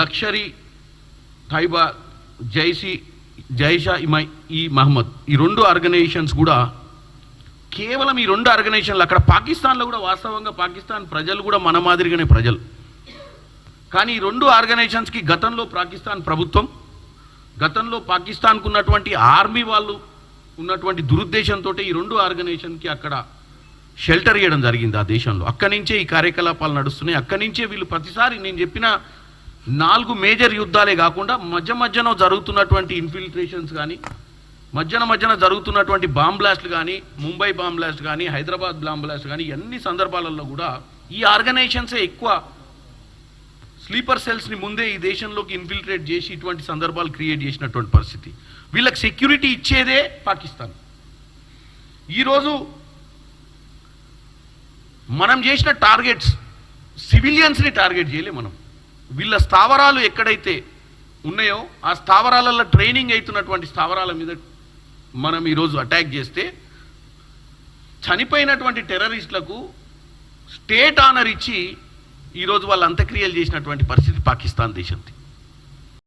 లక్షరీ, తైబా, జైషా ఈ మహమ్మద్, ఈ రెండు ఆర్గనైజేషన్స్ కూడా కేవలం ఈ రెండు ఆర్గనైజేషన్లు అక్కడ పాకిస్తాన్లో కూడా వాస్తవంగా పాకిస్తాన్ ప్రజలు కూడా మన మాదిరిగానే ప్రజలు. కానీ ఈ రెండు ఆర్గనైజేషన్స్కి గతంలో పాకిస్తాన్ ప్రభుత్వం, గతంలో పాకిస్తాన్కు ఉన్నటువంటి ఆర్మీ వాళ్ళు ఉన్నటువంటి దురుద్దేశంతో ఈ రెండు ఆర్గనైజేషన్కి అక్కడ షెల్టర్ ఇవ్వడం జరిగింది ఆ దేశంలో. అక్కడి నుంచే ఈ కార్యకలాపాలు నడుస్తున్నాయి. అక్కడి నుంచే వీళ్ళు ప్రతిసారి నేను చెప్పిన 4 మేజర్ యుద్ధాలే కాకుండా మధ్యన జరుగుతున్నటువంటి ఇన్ఫిల్ట్రేషన్స్ కానీ, మధ్యన జరుగుతున్నటువంటి బాంబ్ బ్లాస్ట్లు కానీ, ముంబై బాంబ్ బ్లాస్ట్ కానీ, హైదరాబాద్ బాంబ్ బ్లాస్ట్ కానీ, అన్ని సందర్భాలలో కూడా ఈ ఆర్గనైజేషన్సే ఎక్కువ స్లీపర్ సెల్స్ని ముందే ఈ దేశంలోకి ఇన్ఫిల్ట్రేట్ చేసి ఇటువంటి సందర్భాలు క్రియేట్ చేసినటువంటి పరిస్థితి. వీళ్ళకి సెక్యూరిటీ ఇచ్చేదే పాకిస్తాన్. ఈరోజు మనం చేసిన టార్గెట్స్ సివిలియన్స్ని టార్గెట్ చేయలే మనం. వీళ్ళ స్థావరాలు ఎక్కడైతే ఉన్నాయో ఆ స్థావరాలలో ట్రైనింగ్ అవుతున్నటువంటి స్థావరాల మీద మనం ఈరోజు అటాక్ చేస్తే చనిపోయినటువంటి టెర్రరిస్టులకు స్టేట్ ఆనర్ ఇచ్చి ఈరోజు వాళ్ళు అంత్యక్రియలు చేసినటువంటి పరిస్థితి పాకిస్తాన్ దేశంది.